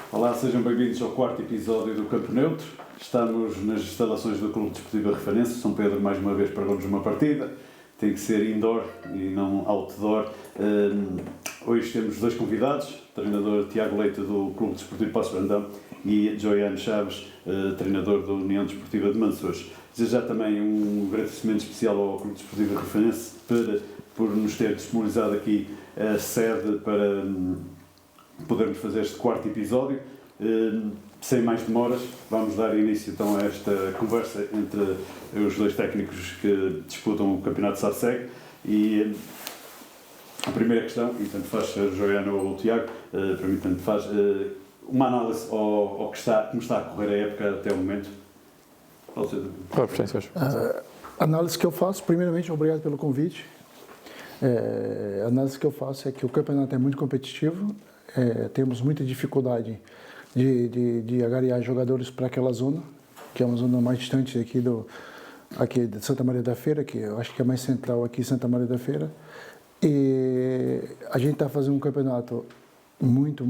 Olá, sejam bem-vindos ao quarto episódio do Campo Neutro. Estamos nas instalações do Clube Desportivo Referência. São Pedro, mais uma vez, pagou-nos uma partida. Tem que ser indoor e não outdoor. Hoje temos dois convidados, o treinador Tiago Leite do Clube Desportivo Paços de Brandão e Joiano Chaves, treinador da União Desportiva de Mansores. Já também um agradecimento especial ao Clube Desportivo Referência por nos ter disponibilizado aqui a sede para podermos fazer este quarto episódio. Sem mais demoras, vamos dar início então a esta conversa entre os dois técnicos que disputam o Campeonato de SADSEG. E a primeira questão, e tanto faz ser Joiano ou o Tiago, para mim tanto faz, uma análise ao que como está a correr a época até o momento. A análise que eu faço, primeiramente, obrigado pelo convite. A análise que eu faço é que o campeonato é muito competitivo, temos muita dificuldade de agariar jogadores para aquela zona, que é uma zona mais distante aqui de Santa Maria da Feira, que eu acho que é mais central aqui em Santa Maria da Feira. E a gente está fazendo um campeonato muito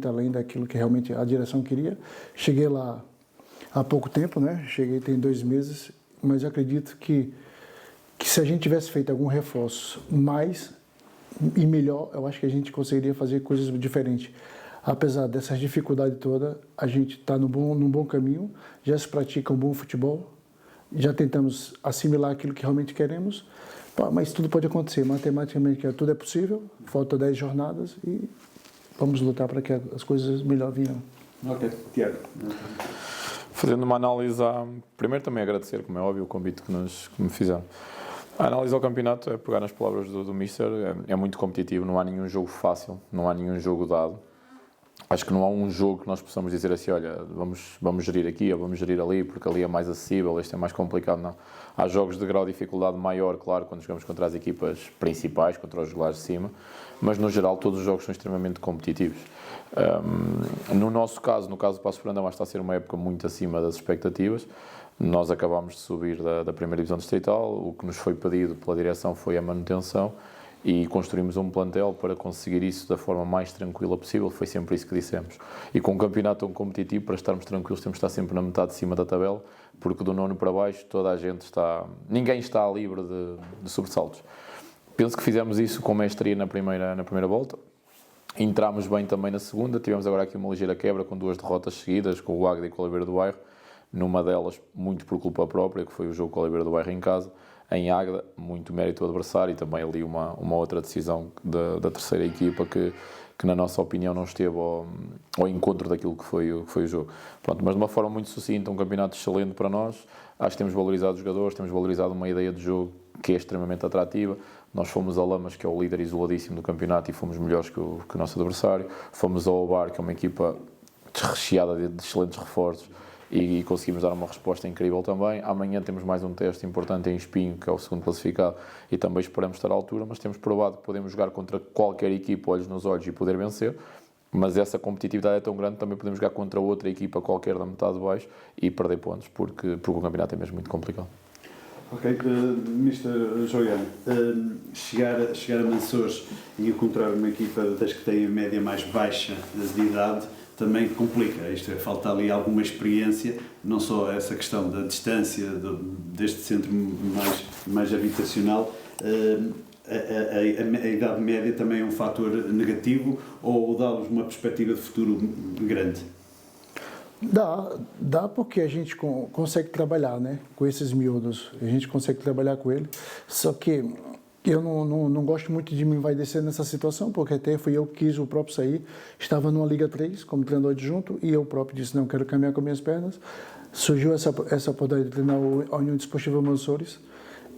além daquilo que realmente a direção queria. Cheguei lá há pouco tempo, né? Cheguei tem 2 meses, mas eu acredito que se a gente tivesse feito algum reforço mais e melhor, eu acho que a gente conseguiria fazer coisas diferentes. Apesar dessas dificuldades todas, a gente está num bom caminho, já se pratica um bom futebol, já tentamos assimilar aquilo que realmente queremos, mas tudo pode acontecer, matematicamente tudo é possível, falta 10 jornadas e vamos lutar para que as coisas melhor venham. Ok, Tiago. Fazendo uma análise, primeiro também agradecer, como é óbvio, o convite que me fizeram. A análise ao campeonato é pegar nas palavras do Mister, é muito competitivo, não há nenhum jogo fácil, não há nenhum jogo dado. Acho que não há um jogo que nós possamos dizer assim, olha, vamos gerir aqui ou vamos gerir ali, porque ali é mais acessível, este é mais complicado, não. Há jogos de grau de dificuldade maior, claro, quando jogamos contra as equipas principais, contra os regulares de cima, mas no geral todos os jogos são extremamente competitivos. No nosso caso, no caso do Paços de Brandão, está a ser uma época muito acima das expectativas. Nós acabámos de subir da primeira divisão distrital, o que nos foi pedido pela direção foi a manutenção e construímos um plantel para conseguir isso da forma mais tranquila possível, foi sempre isso que dissemos. E com um campeonato tão competitivo, para estarmos tranquilos, temos de estar sempre na metade de cima da tabela, porque do nono para baixo toda a gente ninguém está livre de sobressaltos. Penso que fizemos isso com mestria na primeira volta, entramos bem também na segunda, tivemos agora aqui uma ligeira quebra com 2 derrotas seguidas, com o Águeda e com o Oliveira do Bairro, numa delas muito por culpa própria, que foi o jogo com o Oliveira do Bairro em casa. Em Águeda, muito mérito do adversário e também ali uma outra decisão da terceira equipa que na nossa opinião não esteve ao encontro daquilo que foi o jogo. Pronto, mas de uma forma muito sucinta, um campeonato excelente para nós. Acho que temos valorizado os jogadores, temos valorizado uma ideia de jogo que é extremamente atrativa. Nós fomos a Lamas, que é o líder isoladíssimo do campeonato, e fomos melhores que o nosso adversário. Fomos ao Obar, que é uma equipa recheada de excelentes reforços, e conseguimos dar uma resposta incrível também. Amanhã temos mais um teste importante em Espinho, que é o segundo classificado, e também esperamos estar à altura, mas temos provado que podemos jogar contra qualquer equipa, olhos nos olhos, e poder vencer. Mas essa competitividade é tão grande, também podemos jogar contra outra equipa qualquer da metade de baixo e perder pontos, porque o campeonato é mesmo muito complicado. Ok, Mr. Joiano, chegar a Mansores e encontrar uma equipa das que tem a média mais baixa de idade também complica. Isto é, falta ali alguma experiência, não só essa questão da distância deste centro mais habitacional. A idade média também é um fator negativo ou dá-vos uma perspectiva de futuro grande? Dá porque a gente consegue trabalhar, né, com esses miúdos, a gente consegue trabalhar com ele, só que eu não gosto muito de me envaidecer nessa situação, porque até fui eu que quis o próprio sair, estava numa Liga 3 como treinador adjunto e eu próprio disse, não, quero caminhar com minhas pernas. Surgiu essa oportunidade de treinar a União Desportiva Mansores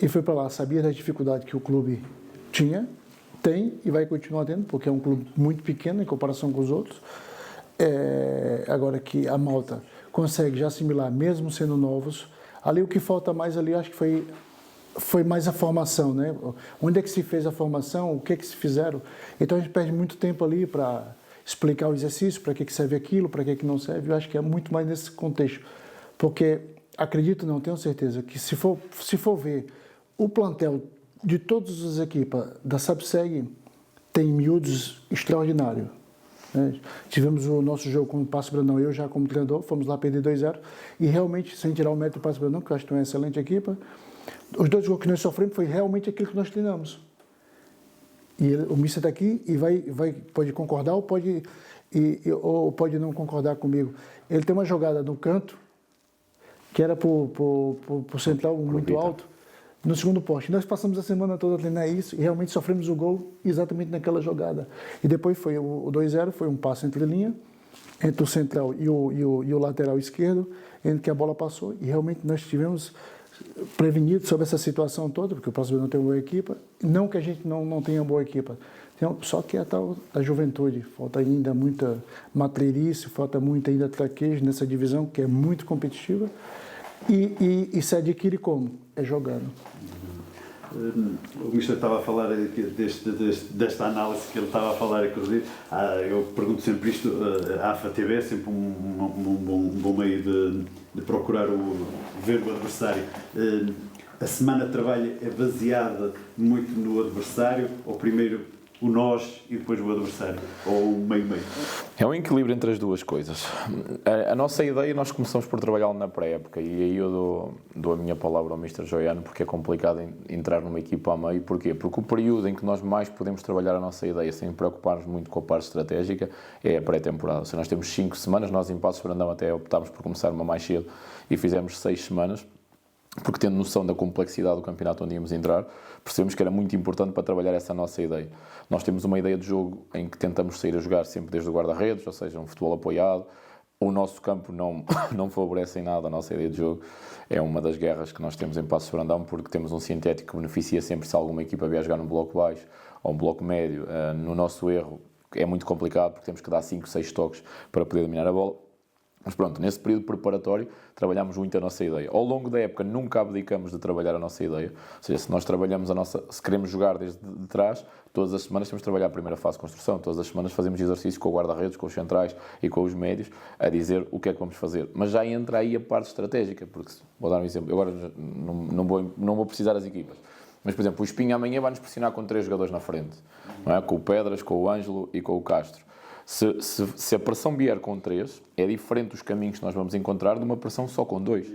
e fui para lá, sabia da dificuldade que o clube tem e vai continuar tendo, porque é um clube muito pequeno em comparação com os outros. Agora que a malta consegue já assimilar, mesmo sendo novos, ali o que falta mais ali, acho que foi mais a formação, né? Onde é que se fez a formação, o que é que se fizeram. Então a gente perde muito tempo ali para explicar o exercício, para que serve aquilo, para que não serve. Eu acho que é muito mais nesse contexto, porque acredito, não tenho certeza, que se for ver o plantel de todas as equipas da SADSEG, tem miúdos extraordinários. né? Tivemos o nosso jogo com o Paço Brandão, eu já como treinador, fomos lá perder 2-0 e realmente, sem tirar o mérito do Paço Brandão, que eu acho que é uma excelente equipa, os 2 gols que nós sofremos foi realmente aquilo que nós treinamos. E o Mister está aqui e pode concordar ou pode não concordar comigo. Ele tem uma jogada no canto, que era para o central muito alto, no segundo poste. Nós passamos a semana toda a treinar isso e realmente sofremos o gol exatamente naquela jogada. E depois foi o 2-0, foi um passe entre linha, entre o central e o lateral esquerdo, entre que a bola passou e realmente nós tivemos prevenido sobre essa situação toda, porque o Paço não tem uma boa equipa, não que a gente não tenha boa equipa, só que é a tal da juventude, falta ainda muita matreirice, falta muito ainda traquejo nessa divisão que é muito competitiva e se adquire como? É jogando. O Mister estava a falar desta análise que ele estava a falar, inclusive. Eu pergunto sempre isto, a AFA-TV é sempre um bom meio de procurar ver o adversário. A semana de trabalho é baseada muito no adversário, ou primeiro o nós e depois o adversário, ou o meio-meio? É um equilíbrio entre as duas coisas. A nossa ideia, nós começamos por trabalhar na pré-época e aí eu dou a minha palavra ao Mr. Joiano, porque é complicado entrar numa equipa a meio. Porquê? Porque o período em que nós mais podemos trabalhar a nossa ideia sem preocupar-nos muito com a parte estratégica é a pré-temporada. Se nós temos 5 semanas, nós em Paços de Brandão até optámos por começar uma mais cedo e fizemos 6 semanas, porque tendo noção da complexidade do campeonato onde íamos entrar, percebemos que era muito importante para trabalhar essa nossa ideia. Nós temos uma ideia de jogo em que tentamos sair a jogar sempre desde o guarda-redes, ou seja, um futebol apoiado. O nosso campo não favorece em nada a nossa ideia de jogo. É uma das guerras que nós temos em Paços de Brandão, porque temos um sintético que beneficia sempre se alguma equipa vier jogar num bloco baixo ou um bloco médio. No nosso erro é muito complicado, porque temos que dar 5, 6 toques para poder dominar a bola. Mas pronto, nesse período preparatório trabalhamos muito a nossa ideia. Ao longo da época nunca abdicamos de trabalhar a nossa ideia. Ou seja, se nós trabalhamos se queremos jogar desde de trás, todas as semanas temos de trabalhar a primeira fase de construção. Todas as semanas fazemos exercícios com o guarda-redes, com os centrais e com os médios, a dizer o que é que vamos fazer. Mas já entra aí a parte estratégica, porque, vou dar um exemplo, eu agora não vou precisar das equipas. Mas, por exemplo, o Espinho amanhã vai-nos pressionar com 3 jogadores na frente. Não é? Com o Pedras, com o Ângelo e com o Castro. Se a pressão vier com 3, é diferente dos caminhos que nós vamos encontrar de uma pressão só com 2.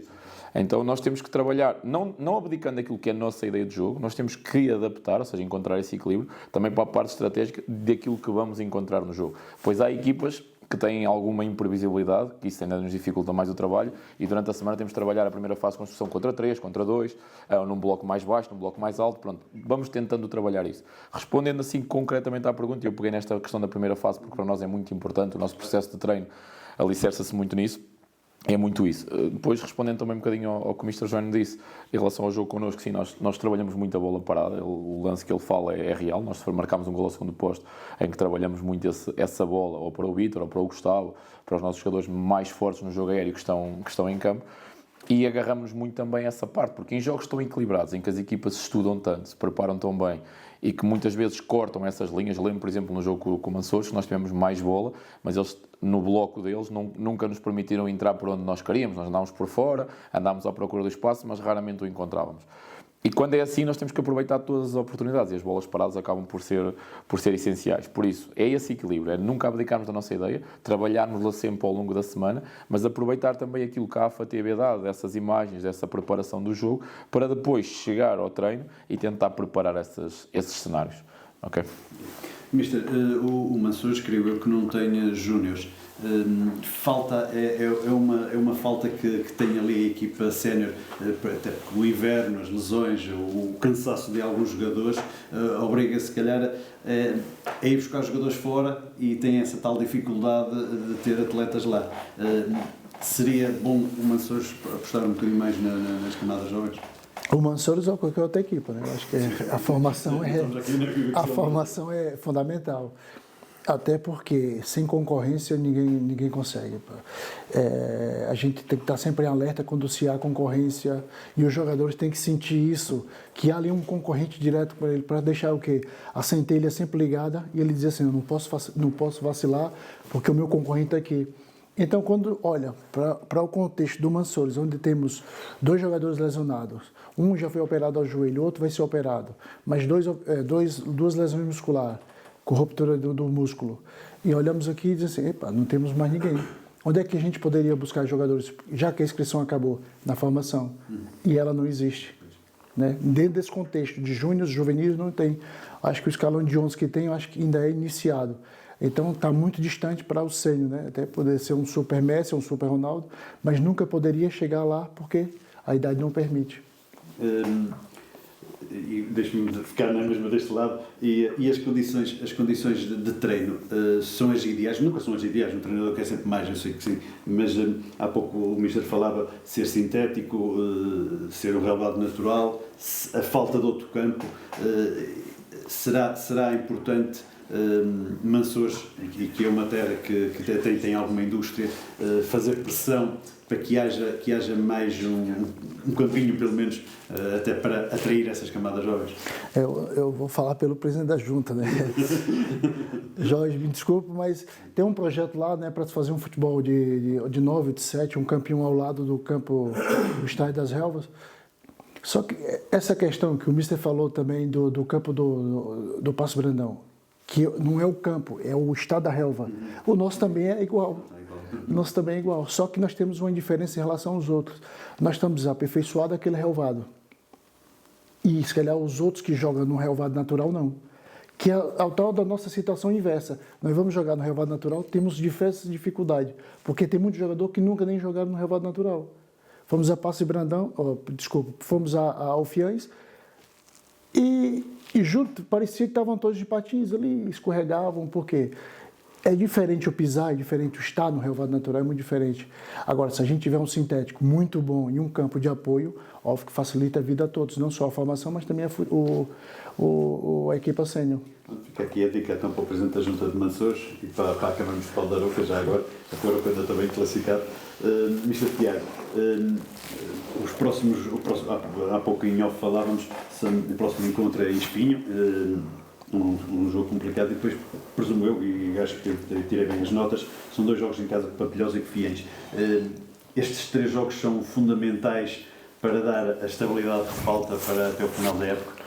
Então nós temos que trabalhar, não abdicando daquilo que é a nossa ideia de jogo, nós temos que adaptar, ou seja, encontrar esse equilíbrio, também para a parte estratégica daquilo que vamos encontrar no jogo. Pois há equipas que têm alguma imprevisibilidade, que isso ainda nos dificulta mais o trabalho, e durante a semana temos de trabalhar a primeira fase de construção contra 3, contra 2, num bloco mais baixo, num bloco mais alto, pronto, vamos tentando trabalhar isso. Respondendo assim concretamente à pergunta, eu peguei nesta questão da primeira fase, porque para nós é muito importante, o nosso processo de treino alicerça-se muito nisso, é muito isso. Depois, respondendo também um bocadinho ao que o Mr. João disse, em relação ao jogo connosco, sim, nós trabalhamos muito a bola parada, o lance que ele fala é real, nós marcámos um gol ao segundo posto, em que trabalhamos muito essa bola, ou para o Vítor, ou para o Gustavo, para os nossos jogadores mais fortes no jogo aéreo que estão em campo, e agarramos muito também essa parte, porque em jogos tão equilibrados, em que as equipas se estudam tanto, se preparam tão bem, e que muitas vezes cortam essas linhas. Lembro, por exemplo, no jogo com o Mansores, que nós tivemos mais bola, mas eles, no bloco deles, nunca nos permitiram entrar por onde nós queríamos. Nós andávamos por fora, andámos à procura do espaço, mas raramente o encontrávamos. E quando é assim, nós temos que aproveitar todas as oportunidades e as bolas paradas acabam por ser essenciais. Por isso, é esse equilíbrio, é nunca abdicarmos da nossa ideia, trabalharmos-la sempre ao longo da semana, mas aproveitar também aquilo que a AFA-TV dá, dessas imagens, dessa preparação do jogo, para depois chegar ao treino e tentar preparar esses cenários. Okay? Mister, o Mansores, creio eu que não tenha júniores. Falta, é uma falta que tem ali a equipa sénior, até porque o inverno, as lesões, o cansaço de alguns jogadores obriga se calhar a ir buscar jogadores fora e tem essa tal dificuldade de ter atletas lá. Seria bom o Mansores apostar um bocadinho mais nas camadas jovens? O Mansores ou qualquer outra equipa, né? Eu acho que a formação é fundamental. Até porque sem concorrência ninguém consegue. A gente tem que estar sempre em alerta quando se há concorrência e os jogadores têm que sentir isso, que há ali um concorrente direto para ele, para deixar o quê? A centelha sempre ligada e ele dizer assim, eu não posso vacilar porque o meu concorrente está aqui. Então, quando olha para o contexto do Mansores, onde temos 2 jogadores lesionados, um já foi operado ao joelho, outro vai ser operado, mas duas lesões musculares, com ruptura do músculo. E olhamos aqui e dizemos assim, epa, não temos mais ninguém. Onde é que a gente poderia buscar jogadores, já que a inscrição acabou na formação? E ela não existe. Né? Dentro desse contexto de júniores, juvenis, não tem. Acho que o escalão de 11 que tem, eu acho que ainda é iniciado. Então está muito distante para o sênior, né? Até poder ser um super Messi, um super Ronaldo, mas nunca poderia chegar lá porque a idade não permite. E deixe-me ficar na mesma deste lado, e as condições de treino são as ideais? Nunca são as ideais, um treinador quer sempre mais, eu sei que sim, mas há pouco o Mister falava ser sintético, ser um relevado natural, a falta de outro campo, será importante Mansores, que é uma terra que tem alguma indústria, fazer pressão para que haja mais um campinho, pelo menos, até para atrair essas camadas jovens? Eu vou falar pelo presidente da junta, né? Jorge, me desculpe, mas tem um projeto lá, né, para fazer um futebol de 9, de 7, um campinho ao lado do campo do Estádio das Relvas. Só que essa questão que o Mister falou também do campo do Passo Brandão, que não é o campo, é o estado da relva. O nosso também é igual. Nosso também é igual, só que nós temos uma diferença em relação aos outros. Nós estamos aperfeiçoados aquele relvado. E se calhar os outros que jogam no relvado natural não. Que é o tal da nossa situação inversa. Nós vamos jogar no relvado natural, temos diversas dificuldades, porque tem muito jogador que nunca nem jogaram no relvado natural. Fomos a Passo Brandão, fomos a Alfiães e junto, parecia que estavam todos de patins ali, escorregavam, porque é diferente o pisar, é diferente o estar no relvado natural, é muito diferente. Agora, se a gente tiver um sintético muito bom e um campo de apoio, óbvio que facilita a vida a todos, não só a formação, mas também a equipa sênior. Fica aqui a dica então para o Presidente da Junta de Mansores e para a Câmara Municipal de Arouca, já agora, a Arouca ainda está bem classificado. Mr. Tiago, há pouco em off falávamos, o próximo encontro é em Espinho, um jogo complicado, e depois, presumo eu, e acho que tirei bem as notas, são 2 jogos em casa de Pampilhosa e Cofiães. Estes 3 jogos são fundamentais para dar a estabilidade que falta para até o final da época?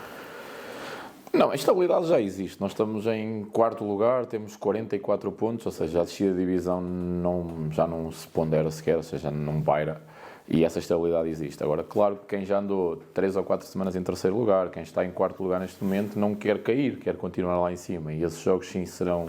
Não, a estabilidade já existe. Nós estamos em 4º lugar, temos 44 pontos, ou seja, a descida da divisão já não se pondera sequer, ou seja, não paira. E essa estabilidade existe. Agora, claro que quem já andou 3 ou 4 semanas em 3º lugar, quem está em 4º lugar neste momento, não quer cair, quer continuar lá em cima. E esses jogos, sim, serão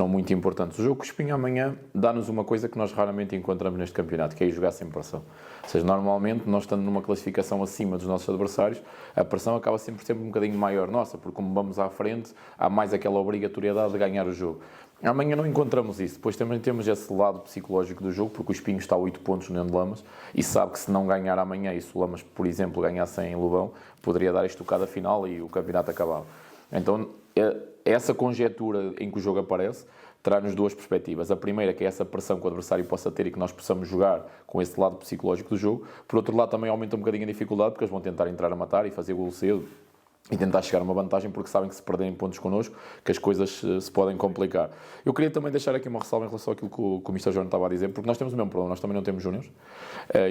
muito importantes. O jogo com o Espinho amanhã dá-nos uma coisa que nós raramente encontramos neste campeonato, que é ir jogar sem pressão. Ou seja, normalmente, nós estando numa classificação acima dos nossos adversários, a pressão acaba sempre um bocadinho maior nossa, porque como vamos à frente, há mais aquela obrigatoriedade de ganhar o jogo. Amanhã não encontramos isso. Depois também temos esse lado psicológico do jogo, porque o Espinho está a 8 pontos no de Lamas e sabe que se não ganhar amanhã, e se o Lamas, por exemplo, ganhasse em Lobão, poderia dar a estocada final e o campeonato acabava. Então, essa conjetura em que o jogo aparece traz-nos 2 perspectivas. A primeira, que é essa pressão que o adversário possa ter e que nós possamos jogar com esse lado psicológico do jogo. Por outro lado, também aumenta um bocadinho a dificuldade, porque eles vão tentar entrar a matar e fazer golo cedo e tentar chegar a uma vantagem, porque sabem que se perderem pontos connosco, que as coisas se podem complicar. Eu queria também deixar aqui uma ressalva em relação àquilo que o Mr. João estava a dizer, porque nós temos o mesmo problema, nós também não temos júniores.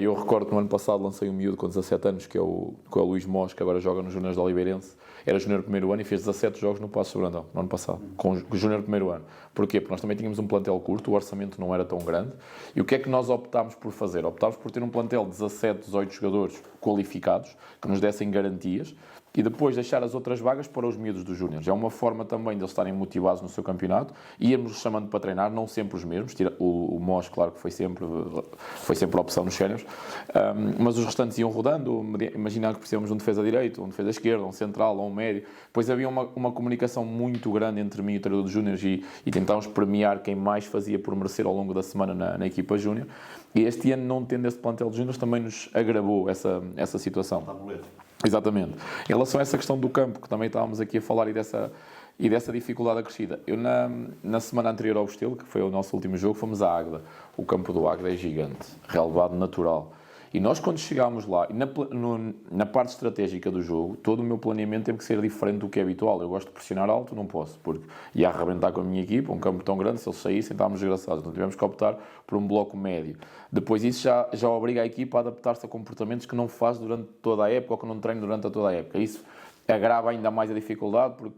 Eu recordo que no ano passado lancei um miúdo com 17 anos, que é o Luís Mos, que agora joga nos Júniores da Oliveirense. Era júnior de 1º ano e fez 17 jogos no Paços de Brandão, no ano passado, com o júnior de 1º ano. Porquê? Porque nós também tínhamos um plantel curto, o orçamento não era tão grande. E o que é que nós optámos por fazer? Optámos por ter um plantel de 17, 18 jogadores qualificados, que nos dessem garantias, e depois deixar as outras vagas para os miúdos dos júniores. É uma forma também de eles estarem motivados no seu campeonato e irmos chamando para treinar, não sempre os mesmos. O Mos, claro que foi sempre a opção nos séniores, mas os restantes iam rodando. Imaginar que precisamos de um defesa direito, um defesa esquerda, um central ou um médio. Depois havia uma comunicação muito grande entre mim e o treinador dos júniores e tentámos premiar quem mais fazia por merecer ao longo da semana na equipa júnior. E este ano, não tendo esse plantel de júniores, também nos agravou essa situação. Exatamente. Em relação a essa questão do campo, que também estávamos aqui a falar e dessa dificuldade acrescida, eu na semana anterior ao Bostelo, que foi o nosso último jogo, fomos à Águeda. O campo do Águeda é gigante, relevado natural. E nós, quando chegámos lá, na parte estratégica do jogo, todo o meu planeamento teve que ser diferente do que é habitual. Eu gosto de pressionar alto, não posso, porque ia arrebentar com a minha equipa, um campo tão grande, se eles saíssem, estávamos desgraçados. Então tivemos que optar por um bloco médio. Depois isso já obriga a equipa a adaptar-se a comportamentos que não faz durante toda a época ou que não treina durante toda a época. Isso agrava ainda mais a dificuldade, porque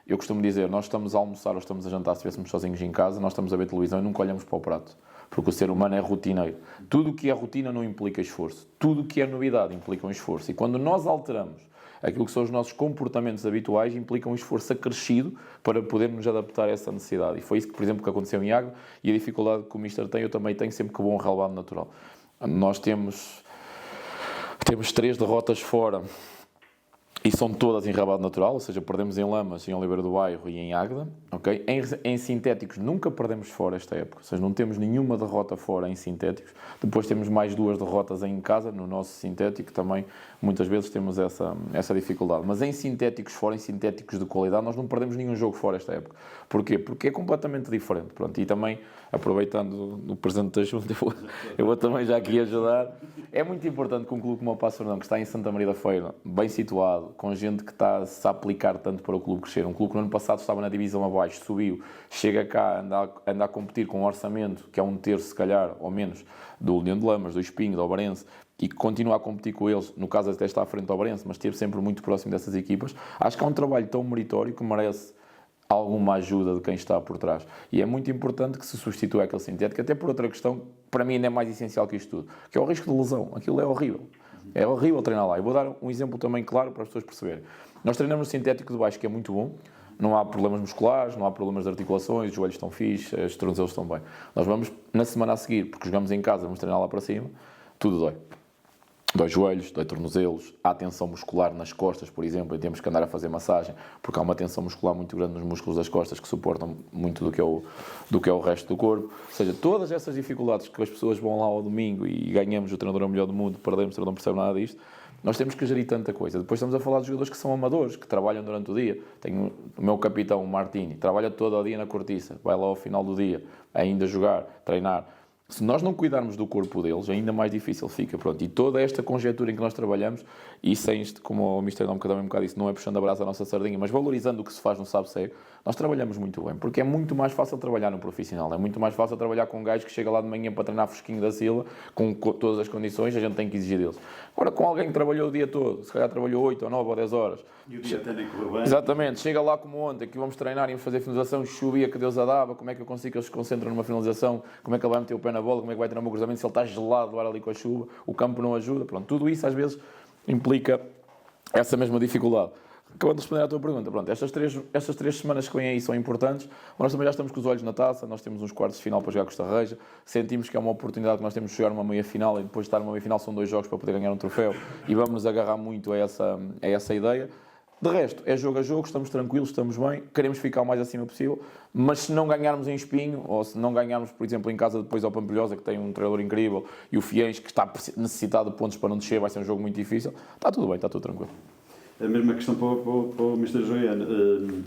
Eu costumo dizer, nós estamos a almoçar ou estamos a jantar, se estivéssemos sozinhos em casa, nós estamos a ver televisão e nunca olhamos para o prato. Porque o ser humano é rotineiro. Tudo o que é rotina não implica esforço. Tudo o que é novidade implica um esforço. E quando nós alteramos aquilo que são os nossos comportamentos habituais, implica um esforço acrescido para podermos nos adaptar a essa necessidade. E foi isso que, por exemplo, que aconteceu em Águeda, e a dificuldade que o Mister tem, eu também tenho sempre que vou um relevado natural. Nós temos 3 derrotas fora, e são todas em rabado natural, ou seja, perdemos em Lamas, em Oliveira do Bairro e em Águeda. Okay? Em sintéticos nunca perdemos fora esta época, ou seja, não temos nenhuma derrota fora em sintéticos. Depois temos mais 2 derrotas em casa, no nosso sintético também, muitas vezes temos essa dificuldade. Mas em sintéticos fora, em sintéticos de qualidade, nós não perdemos nenhum jogo fora esta época. Porquê? Porque é completamente diferente. Pronto, e também, aproveitando o Presidente da Junta, eu vou também já aqui ajudar. É muito importante que um clube como o Paços Fernão, que está em Santa Maria da Feira, bem situado, com gente que está-se a aplicar tanto para o clube crescer. Um clube que no ano passado estava na divisão abaixo, subiu, chega cá, anda a competir com um orçamento que é 1/3, se calhar, ou menos, do União de Lamas, do Espinho, do Obarense, e que continua a competir com eles, no caso até está à frente do Obarense, mas esteve sempre muito próximo dessas equipas. Acho que há um trabalho tão meritório que merece alguma ajuda de quem está por trás. E é muito importante que se substitua aquele sintético, até por outra questão, para mim ainda é mais essencial que isto tudo, que é o risco de lesão. Aquilo é horrível. É horrível treinar lá. Eu vou dar um exemplo também claro para as pessoas perceberem. Nós treinamos no sintético de baixo, que é muito bom. Não há problemas musculares, não há problemas de articulações, os joelhos estão fixos, os tornozelos estão bem. Nós vamos, na semana a seguir, porque jogamos em casa, vamos treinar lá para cima, tudo dói. Dói joelhos, dói tornozelos, há tensão muscular nas costas, por exemplo, e temos que andar a fazer massagem, porque há uma tensão muscular muito grande nos músculos das costas que suportam muito do que é o resto do corpo. Ou seja, todas essas dificuldades que as pessoas vão lá ao domingo e ganhamos o treinador é o melhor do mundo, perdemos, o treinador não percebe nada disto, nós temos que gerir tanta coisa. Depois estamos a falar de jogadores que são amadores, que trabalham durante o dia. Tenho o meu capitão, o Martini, trabalha todo o dia na cortiça, vai lá ao final do dia, ainda jogar, treinar. Se nós não cuidarmos do corpo deles, ainda mais difícil fica. Pronto. E toda esta conjectura em que nós trabalhamos, e sem isto, como o Mister Dom também um bocado disse, não é puxando a brasa à nossa sardinha, mas valorizando o que se faz no sabe-segue, nós trabalhamos muito bem, porque é muito mais fácil trabalhar no profissional, é muito mais fácil trabalhar com um gajo que chega lá de manhã para treinar fresquinho da Sila, com todas as condições, a gente tem que exigir deles. Agora, com alguém que trabalhou o dia todo, se calhar trabalhou 8 ou 9 ou 10 horas. E o dia até nem correu bem. Exatamente, chega lá como ontem, que vamos treinar e vamos fazer finalização, chovia que Deus a dava, como é que eu consigo que eles se concentrem numa finalização, como é que ele vai meter o pé na bola, como é que vai treinar o meu cruzamento, se ele está gelado lá ali com a chuva, o campo não ajuda, pronto, tudo isso às vezes implica essa mesma dificuldade. Acabando de responder à tua pergunta, pronto, estas três semanas que vêm aí são importantes, nós também já estamos com os olhos na taça, nós temos uns quartos de final para jogar com Costa Reja, sentimos que é uma oportunidade que nós temos de jogar uma meia-final e depois de estar numa meia-final são 2 jogos para poder ganhar um troféu e vamos nos agarrar muito a essa ideia. De resto, é jogo a jogo, estamos tranquilos, estamos bem, queremos ficar o mais acima possível, mas se não ganharmos em Espinho, ou se não ganharmos, por exemplo, em casa depois ao Pampilhosa, que tem um treinador incrível, e o Fiens, que está necessitado de pontos para não descer, vai ser um jogo muito difícil, está tudo bem, está tudo tranquilo. A mesma questão para o Mr. Joiano.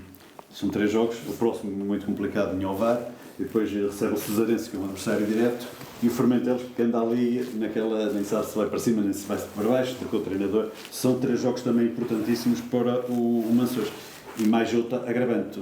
São 3 jogos, o próximo muito complicado em Ovar, e depois recebe o Cesarense, que é um adversário direto, e o Formentelos, que anda ali naquela, nem sabe se vai para cima, nem se vai para baixo, com o treinador. São 3 jogos também importantíssimos para o Mançores. E mais outra agravante,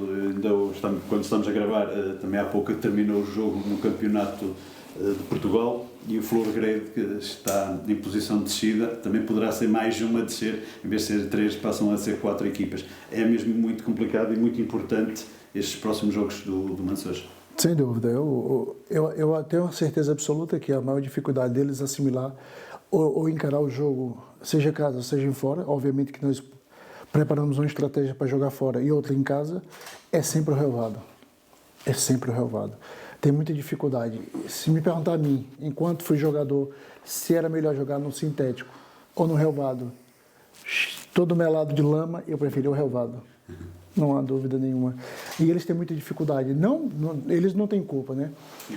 quando estamos a gravar, também há pouco terminou o jogo no campeonato de Portugal, e o Florgredo, que está em posição de descida, também poderá ser mais uma a descer, em vez de ser 3, passam a ser 4 equipas. É mesmo muito complicado e muito importante estes próximos jogos do Mançores. Sem dúvida. Eu tenho a certeza absoluta que a maior dificuldade deles é assimilar ou encarar o jogo, seja em casa, seja em fora. Obviamente que nós preparamos uma estratégia para jogar fora e outra em casa, é sempre o relevado. É sempre o relevado. Tem muita dificuldade. Se me perguntar a mim, enquanto fui jogador, se era melhor jogar no sintético ou no relvado, todo melado de lama, eu preferi o relvado. Não há dúvida nenhuma. E eles têm muita dificuldade. Eles não têm culpa, né?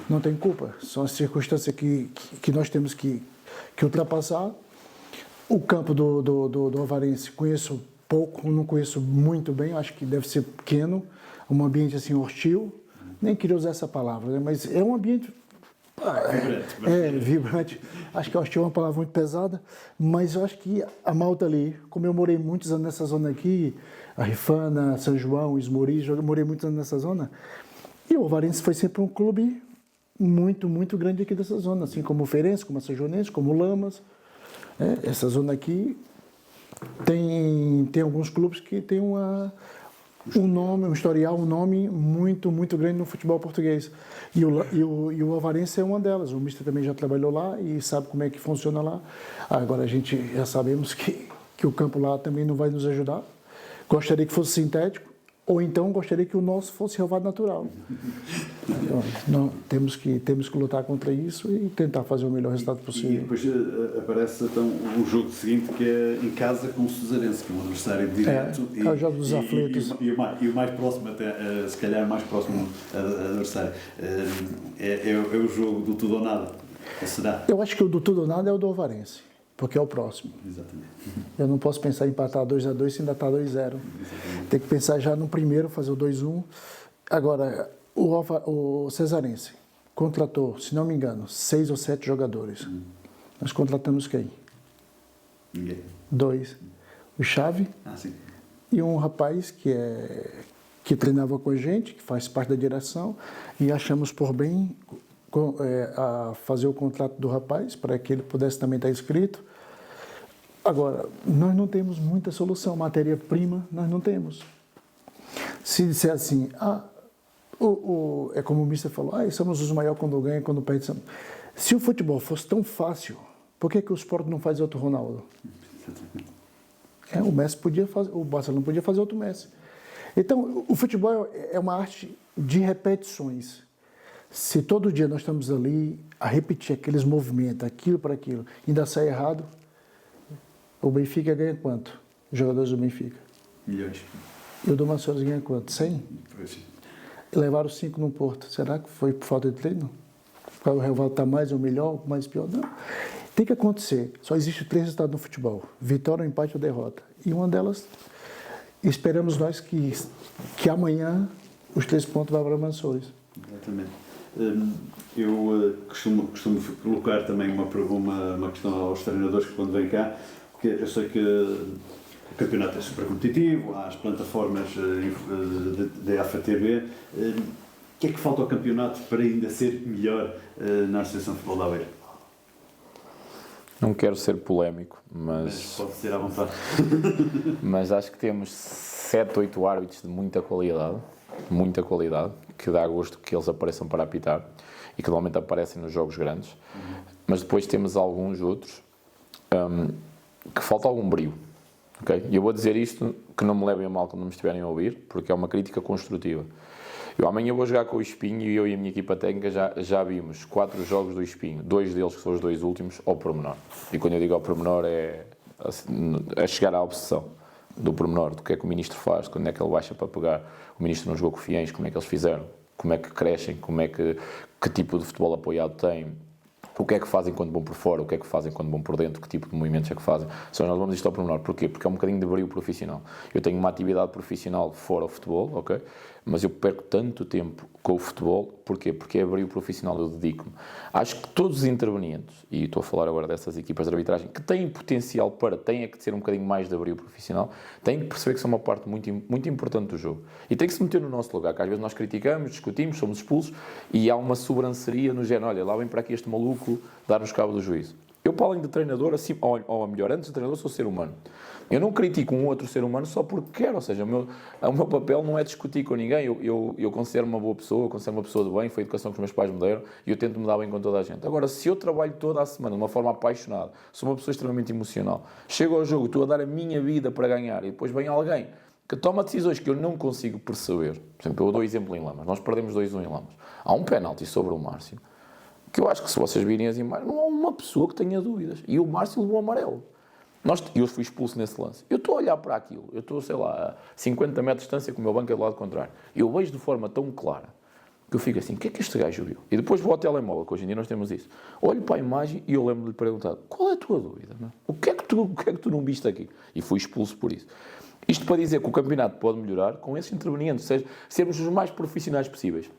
Não têm culpa. São as circunstâncias que nós temos que ultrapassar. O campo do Ovarense conheço pouco, não conheço muito bem, acho que deve ser pequeno, um ambiente assim hostil. Nem queria usar essa palavra, né? Mas é um ambiente vibrante. Acho que hostil é uma palavra muito pesada, mas eu acho que a malta ali, como eu morei muitos anos nessa zona aqui, a Rifana, São João, Esmori, eu morei muitos anos nessa zona, e o Ovarense foi sempre um clube muito, muito grande aqui dessa zona, assim como o Feirense, como a São Joanense, como o Lamas. Essa zona aqui tem alguns clubes que tem um nome, um historial, um nome muito, muito grande no futebol português. E o Alvarense é uma delas. O mister também já trabalhou lá e sabe como é que funciona lá. Agora a gente já sabemos que o campo lá também não vai nos ajudar. Gostaria que fosse sintético, ou então gostaria que o nosso fosse relvado natural. Então, não, temos que lutar contra isso e tentar fazer o melhor resultado possível. E depois aparece então o jogo seguinte, que é em casa com o Susarense, que é um adversário direto. É o jogo dos aflitos. E o mais próximo, até, se calhar mais próximo adversário, é o jogo do tudo ou nada. Será? Eu acho que o do tudo ou nada é o do Alvarense, porque é o próximo. Exatamente. Eu não posso pensar em empatar 2-2 se ainda está 2-0. Tem que pensar já no primeiro, fazer o 2-1. Agora, o Cesarense contratou, se não me engano, 6 ou 7 jogadores. Nós contratamos quem? Ninguém. 2. O Xavi Sim. e um rapaz que treinava com a gente, que faz parte da direção, e achamos por bem a fazer o contrato do rapaz para que ele pudesse também estar inscrito. Agora, nós não temos muita solução, matéria-prima nós não temos. Se disser assim, é como o mister falou, somos os maiores quando ganha, quando perde. Se o futebol fosse tão fácil, por que o Sport não faz outro Ronaldo? O Messi podia fazer, o Barcelona podia fazer outro Messi. Então, o futebol é uma arte de repetições. Se todo dia nós estamos ali a repetir aqueles movimentos, aquilo para aquilo, ainda sai errado, o Benfica ganha quanto? Os jogadores do Benfica. Milhões. E o do Massouras ganha quanto? 100? Pois. Levaram 5 no Porto. Será que foi por falta de treino? Para o rival estar mais ou melhor, mais pior? Não. Tem que acontecer. Só existem 3 resultados no futebol. Vitória, empate ou derrota. E uma delas, esperamos nós que amanhã os 3 pontos vão para o Massouras. Exatamente. Eu costumo colocar também uma questão aos treinadores que quando vêm cá, porque eu sei que o campeonato é super competitivo, há as plataformas da AFTB. O que é que falta ao campeonato para ainda ser melhor na Associação de Futebol da Aveiro? Não quero ser polémico, mas pode ser à vontade. Mas acho que temos 7, 8 árbitros de muita qualidade, que dá gosto que eles apareçam para apitar e que normalmente aparecem nos jogos grandes. Mas depois temos alguns outros que falta algum brio. Okay? E eu vou dizer isto, que não me levem a mal quando me estiverem a ouvir, porque é uma crítica construtiva. Amanhã vou jogar com o Espinho e eu e a minha equipa técnica já vimos 4 jogos do Espinho, 2 deles que são os 2 últimos, ao pormenor. E quando eu digo ao pormenor é chegar à obsessão do pormenor, do que é que o Ministro faz, quando é que ele baixa para pegar. O Ministro não jogou com o Fiéis, como é que eles fizeram, como é que crescem, que tipo de futebol apoiado têm, o que é que fazem quando vão por fora, o que é que fazem quando vão por dentro, que tipo de movimentos é que fazem. Só nós vamos isto ao pormenor. Porquê? Porque é um bocadinho de brio profissional. Eu tenho uma atividade profissional fora o futebol, ok? Mas eu perco tanto tempo com o futebol. Porquê? Porque é brio profissional, eu dedico-me. Acho que todos os intervenientes, e estou a falar agora dessas equipas de arbitragem, que têm potencial têm que ser um bocadinho mais de brio profissional, têm que perceber que são uma parte muito, muito importante do jogo. E tem que se meter no nosso lugar, que às vezes nós criticamos, discutimos, somos expulsos, e há uma sobranceria no género, olha, lá vem para aqui este maluco dar-nos cabo do juízo. Eu, para além de treinador, assim, ou melhor, antes de treinador, sou ser humano. Eu não critico um outro ser humano só porque quero, ou seja, o meu papel não é discutir com ninguém. Eu considero-me uma boa pessoa, eu considero-me uma pessoa de bem, foi a educação que os meus pais me deram e eu tento me dar bem com toda a gente. Agora, se eu trabalho toda a semana de uma forma apaixonada, sou uma pessoa extremamente emocional, chego ao jogo, estou a dar a minha vida para ganhar e depois vem alguém que toma decisões que eu não consigo perceber. Por exemplo, eu dou exemplo em Lamas, nós perdemos 2-1 em Lamas. Há um penalti sobre o Márcio, que eu acho que se vocês virem as imagens, não há uma pessoa que tenha dúvidas. E o Márcio levou amarelo. Eu fui expulso nesse lance. Eu estou a olhar para aquilo. Eu estou, sei lá, a 50 metros de distância com o meu banco é do lado contrário. E eu vejo de forma tão clara que eu fico assim, o que é que este gajo viu? E depois vou ao telemóvel, que hoje em dia nós temos isso. Olho para a imagem e eu lembro de lhe perguntar, qual é a tua dúvida? Não? O que é que tu não viste aqui? E fui expulso por isso. Isto para dizer que o campeonato pode melhorar com esses intervenientes, ou seja, sermos os mais profissionais possíveis.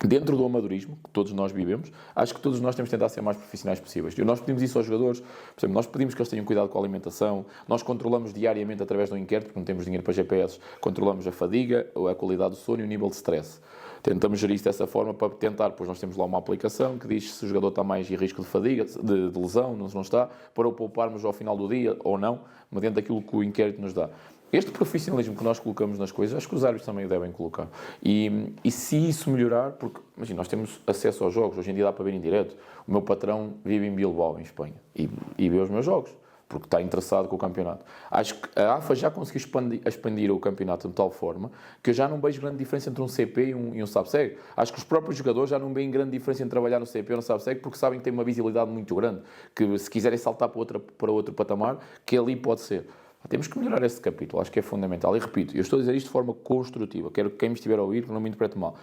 Dentro do amadorismo, que todos nós vivemos, acho que todos nós temos de tentar ser mais profissionais possíveis. E nós pedimos isso aos jogadores, por exemplo, nós pedimos que eles tenham cuidado com a alimentação, nós controlamos diariamente através do inquérito, porque não temos dinheiro para GPS, controlamos a fadiga, a qualidade do sono e o nível de stress. Tentamos gerir isso dessa forma para tentar, pois nós temos lá uma aplicação que diz se o jogador está mais em risco de fadiga, de lesão, não está, para o pouparmos ao final do dia ou não, mediante aquilo que o inquérito nos dá. Este profissionalismo que nós colocamos nas coisas, acho que os árbitros também o devem colocar. E se isso melhorar, porque, imagina, nós temos acesso aos jogos, hoje em dia dá para ver em direto. O meu patrão vive em Bilbao, em Espanha, e vê os meus jogos, porque está interessado com o campeonato. Acho que a AFA já conseguiu expandir o campeonato de tal forma que eu já não vejo grande diferença entre um CP e um SAPSEG. Acho que os próprios jogadores já não veem grande diferença entre trabalhar no CP ou no SAPSEG, porque sabem que tem uma visibilidade muito grande, que se quiserem saltar para outro patamar, que ali pode ser. Temos que melhorar esse capítulo, acho que é fundamental. E repito, eu estou a dizer isto de forma construtiva, quero que quem me estiver a ouvir não me interprete mal.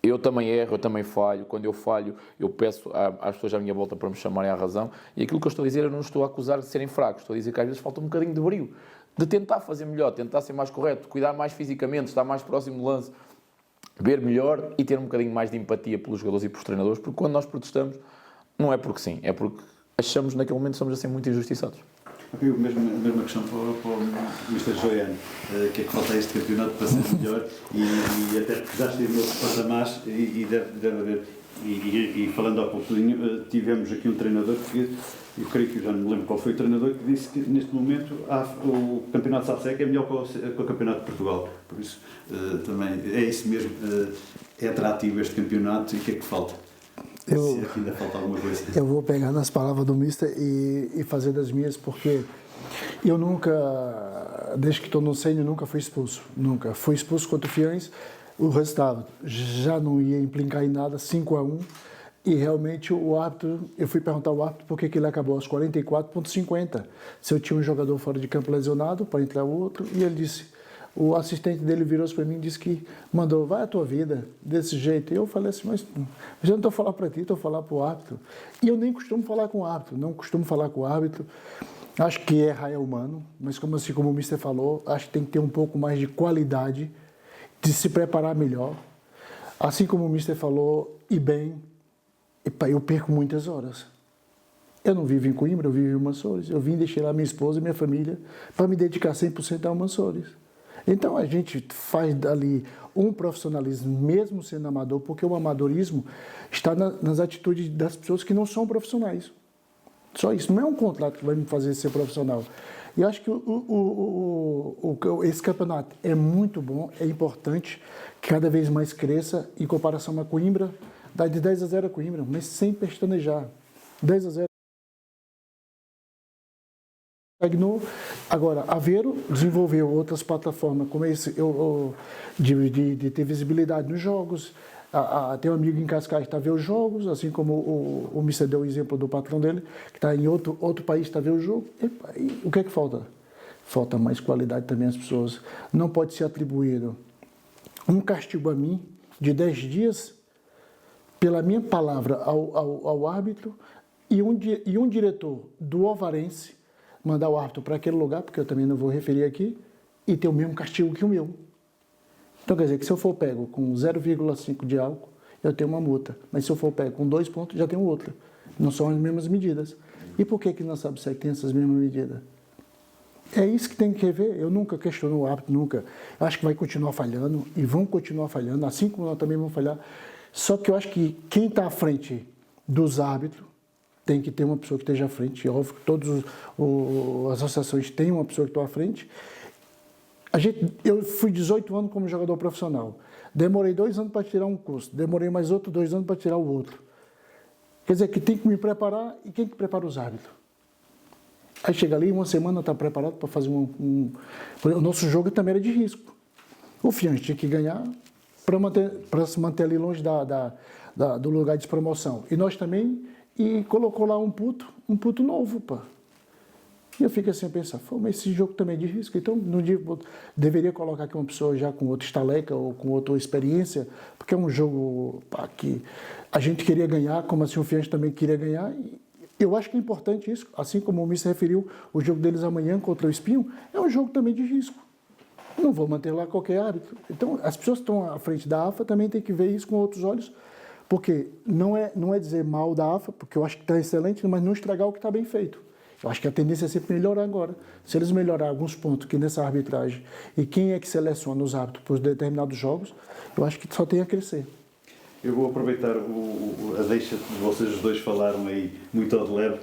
Eu também erro, eu também falho. Quando eu falho, eu peço às pessoas à minha volta para me chamarem à razão. E aquilo que eu estou a dizer, eu não estou a acusar de serem fracos. Estou a dizer que às vezes falta um bocadinho de brio, de tentar fazer melhor, tentar ser mais correto, cuidar mais fisicamente, estar mais próximo do lance, ver melhor e ter um bocadinho mais de empatia pelos jogadores e pelos treinadores, porque quando nós protestamos, não é porque sim, é porque achamos naquele momento que estamos a ser muito injustiçados. Ok, a mesma questão para o Mr. Joiano, que é que falta este campeonato para ser melhor e até porque já esteve noutros patamares e deve haver. E falando há pouquinho, tivemos aqui um treinador que, eu creio que já não me lembro qual foi o treinador, que disse que neste momento o campeonato SAPSEC é melhor que o campeonato de Portugal. Por isso, também é isso mesmo, é atrativo este campeonato e o que é que falta? Se aqui ainda falta alguma coisa. Eu vou pegar nas palavras do Mister e fazer das minhas, porque eu nunca, desde que estou no sênior, nunca fui expulso. Nunca. Fui expulso contra o Fiães, o resultado já não ia implicar em nada, 5-1. E realmente o árbitro, eu fui perguntar ao árbitro por que ele acabou aos 44,50. Se eu tinha um jogador fora de campo lesionado, para entrar outro, e ele disse... O assistente dele virou-se para mim e disse que mandou, vai a tua vida, desse jeito. E eu falei assim, mas eu não estou a falar para ti, estou a falar para o árbitro. E eu nem costumo falar com o árbitro, não costumo falar com o árbitro. Acho que errar é humano, mas como o Mister falou, acho que tem que ter um pouco mais de qualidade, de se preparar melhor. Assim como o Mister falou, e bem, eu perco muitas horas. Eu não vivo em Coimbra, eu vivo em Almançores. Eu vim deixar lá minha esposa e minha família para me dedicar 100% a Almançores. Então a gente faz dali um profissionalismo, mesmo sendo amador, porque o amadorismo está nas atitudes das pessoas que não são profissionais. Só isso, não é um contrato que vai me fazer ser profissional. E eu acho que esse campeonato é muito bom, é importante, que cada vez mais cresça, em comparação a Coimbra, dá de 10-0 a Coimbra, mas sem pestanejar. 10-0. Agora, Aveiro desenvolveu outras plataformas, como esse, de ter visibilidade nos jogos. Tem um amigo em Cascais que está a ver os jogos, assim como o Mister deu o exemplo do patrão dele, que está em outro país, está a ver o jogo. E o que é que falta? Falta mais qualidade também às pessoas. Não pode ser atribuído um castigo a mim de 10 dias pela minha palavra ao árbitro e um diretor do Ovarense mandar o árbitro para aquele lugar, porque eu também não vou referir aqui, e ter o mesmo castigo que o meu. Então, quer dizer, que se eu for pego com 0,5 de álcool, eu tenho uma multa. Mas se eu for pego com 2 pontos, já tenho outra. Não são as mesmas medidas. E por que não sabe se tem essas mesmas medidas? É isso que tem que rever. Eu nunca questiono o árbitro, nunca. Eu acho que vai continuar falhando, e vão continuar falhando, assim como nós também vamos falhar. Só que eu acho que quem está à frente dos árbitros, tem que ter uma pessoa que esteja à frente. É óbvio que todas as associações têm uma pessoa que está à frente. Eu fui 18 anos como jogador profissional. Demorei 2 anos para tirar um curso. Demorei mais outros 2 anos para tirar o outro. Quer dizer, que tem que me preparar, e quem que prepara os árbitros? Aí chega ali, uma semana está preparado para fazer o nosso jogo também era de risco. O Fiães tinha que ganhar para se manter ali longe do lugar de promoção. E nós também... E colocou lá um puto novo, pá. E eu fico assim a pensar, mas esse jogo também é de risco, então não deveria colocar aqui uma pessoa já com outra estaleca ou com outra experiência, porque é um jogo que a gente queria ganhar, como assim o Fiães também queria ganhar. E eu acho que é importante isso, assim como o Mister referiu, o jogo deles amanhã contra o Espinho, é um jogo também de risco. Não vou manter lá qualquer árbitro. Então, as pessoas que estão à frente da AFA também têm que ver isso com outros olhos, porque não é dizer mal da AFA, porque eu acho que está excelente, mas não estragar o que está bem feito. Eu acho que a tendência é sempre melhorar agora. Se eles melhorar alguns pontos que nessa arbitragem, e quem é que seleciona os árbitros por determinados jogos, eu acho que só tem a crescer. Eu vou aproveitar a deixa que vocês os dois falaram aí muito ao de leve,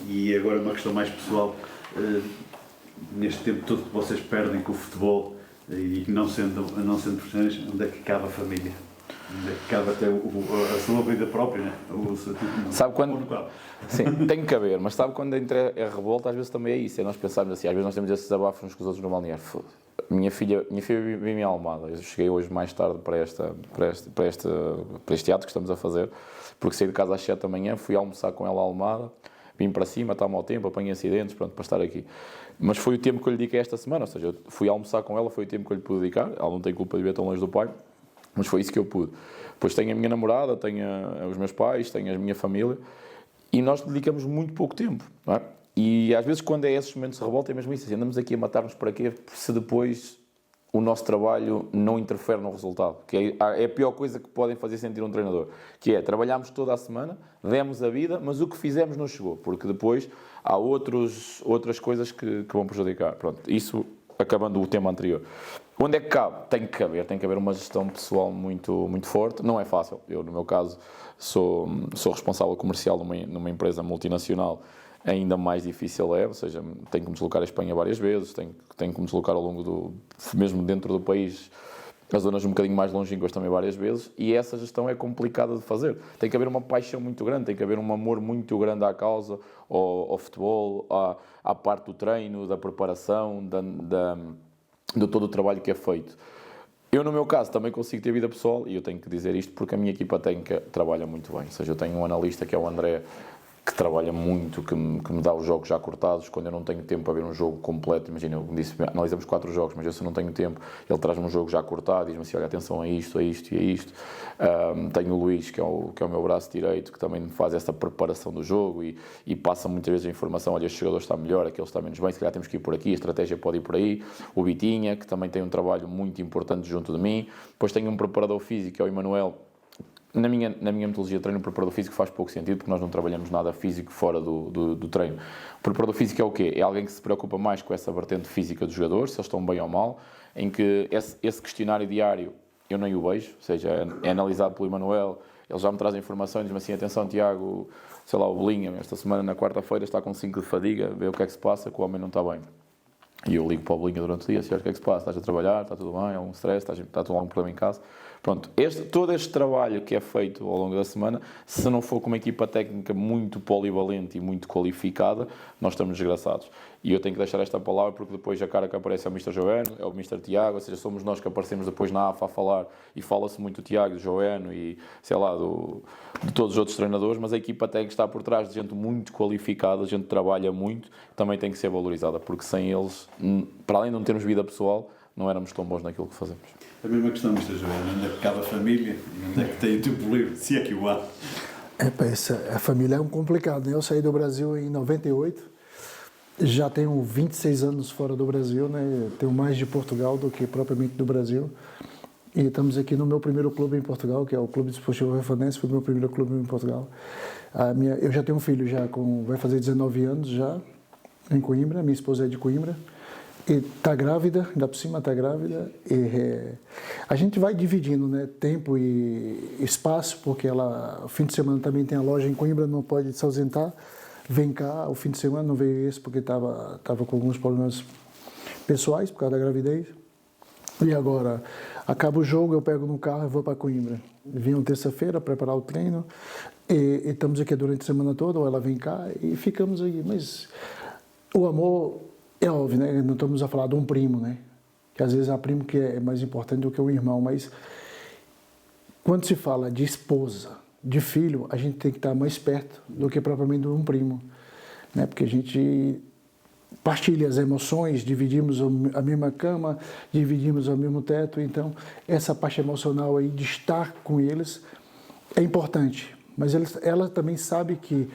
e agora uma questão mais pessoal. neste tempo todo que vocês perdem com o futebol e não sendo profissionais, onde é que cabe a família? Onde é que cabe até a sua vida própria, né? Sabe quando... Sim, tem que haver, mas sabe quando entra a revolta, às vezes também é isso, é nós pensarmos assim, às vezes nós temos esses desabafos uns com os outros no balneário. Minha filha vive em Almada, eu cheguei hoje mais tarde para este ato que estamos a fazer, porque saí de casa às 7 da manhã, fui almoçar com ela a Almada, vim para cima, está mau tempo, apanhei acidentes, pronto, para estar aqui. Mas foi o tempo que eu lhe dediquei esta semana, ou seja, eu fui almoçar com ela, foi o tempo que eu lhe pude dedicar, ela não tem culpa de viver tão longe do pai, mas foi isso que eu pude. Depois tenho a minha namorada, tenho os meus pais, tenho a minha família, e nós dedicamos muito pouco tempo, não é? E às vezes quando é esses momentos de revolta é mesmo isso, assim, andamos aqui a matar-nos para quê? Se depois o nosso trabalho não interfere no resultado, que é a pior coisa que podem fazer sentir um treinador, que é, trabalhámos toda a semana, demos a vida, mas o que fizemos não chegou, porque depois há outras coisas que vão prejudicar. Pronto, isso acabando o tema anterior. Onde é que cabe? Tem que haver uma gestão pessoal muito, muito forte. Não é fácil. Eu, no meu caso, sou responsável comercial numa empresa multinacional. Ainda mais difícil é, ou seja, tenho que me deslocar à Espanha várias vezes, tenho que me deslocar ao longo mesmo dentro do país, as zonas um bocadinho mais longínquas também várias vezes, e essa gestão é complicada de fazer. Tem que haver uma paixão muito grande, tem que haver um amor muito grande à causa, ao futebol, à parte do treino, da preparação, de todo o trabalho que é feito. Eu, no meu caso, também consigo ter vida pessoal, e eu tenho que dizer isto porque a minha equipa técnica trabalha muito bem. Ou seja, eu tenho um analista que é o André, que trabalha muito, que me dá os jogos já cortados, quando eu não tenho tempo para ver um jogo completo. Imagina, eu disse, analisamos 4 jogos, mas eu, se não tenho tempo, ele traz-me um jogo já cortado e diz-me assim, olha, atenção a isto, a isto e a isto. Tenho o Luís, que é o meu braço direito, que também me faz essa preparação do jogo e passa muitas vezes a informação, olha, este jogador está melhor, aquele está menos bem, se calhar temos que ir por aqui, a estratégia pode ir por aí. O Vitinha, que também tem um trabalho muito importante junto de mim. Depois tenho um preparador físico, que é o Emanuel. Na minha metodologia de treino, o preparador físico faz pouco sentido, porque nós não trabalhamos nada físico fora do treino. O preparador físico é o quê? É alguém que se preocupa mais com essa vertente física dos jogadores, se eles estão bem ou mal, em que esse questionário diário eu nem o vejo, ou seja, é analisado pelo Emanuel, ele já me traz informações, diz-me assim, atenção Tiago, sei lá, o Belinha, esta semana, na quarta-feira, está com 5 de fadiga, vê o que é que se passa, que o homem não está bem. E eu ligo para o Belinha durante o dia, assim, o que é que se passa? Estás a trabalhar? Está tudo bem? Algum stress? Está algum problema em casa? Pronto, todo este trabalho que é feito ao longo da semana, se não for com uma equipa técnica muito polivalente e muito qualificada, nós estamos desgraçados. E eu tenho que deixar esta palavra porque depois a cara que aparece é o Mr. Joano, é o Mr. Tiago, ou seja, somos nós que aparecemos depois na AFA a falar e fala-se muito do Tiago, do Joano e, sei lá, de todos os outros treinadores, mas a equipa técnica está por trás de gente muito qualificada, gente que trabalha muito, também tem que ser valorizada, porque sem eles, para além de não termos vida pessoal, não éramos tão bons naquilo que fazemos. A mesma questão, Mr. Joano, onde é que cabe a família e onde é que tem o tempo livre, se é que o há? A família é um complicado, né? Eu saí do Brasil em 98, já tenho 26 anos fora do Brasil, né? Tenho mais de Portugal do que propriamente do Brasil. E estamos aqui no meu primeiro clube em Portugal, que é o Clube Desportivo Refanense, foi o meu primeiro clube em Portugal. Eu já tenho um filho, vai fazer 19 anos já, em Coimbra, minha esposa é de Coimbra. E está grávida, ainda por cima está grávida. A gente vai dividindo, né, tempo e espaço, porque ela, o fim de semana também tem a loja em Coimbra, não pode se ausentar. Vem cá, o fim de semana não veio esse porque estava com alguns problemas pessoais por causa da gravidez. E agora, acaba o jogo, eu pego no carro e vou para Coimbra. Vim terça-feira preparar o treino e estamos aqui durante a semana toda, ou ela vem cá e ficamos aí. Mas o amor... É óbvio, né? Não estamos a falar de um primo, né? Que às vezes há primo que é mais importante do que o irmão, mas quando se fala de esposa, de filho, a gente tem que estar mais perto do que propriamente de um primo, né? Porque a gente partilha as emoções, dividimos a mesma cama, dividimos o mesmo teto, então essa parte emocional aí de estar com eles é importante, mas ela também sabe que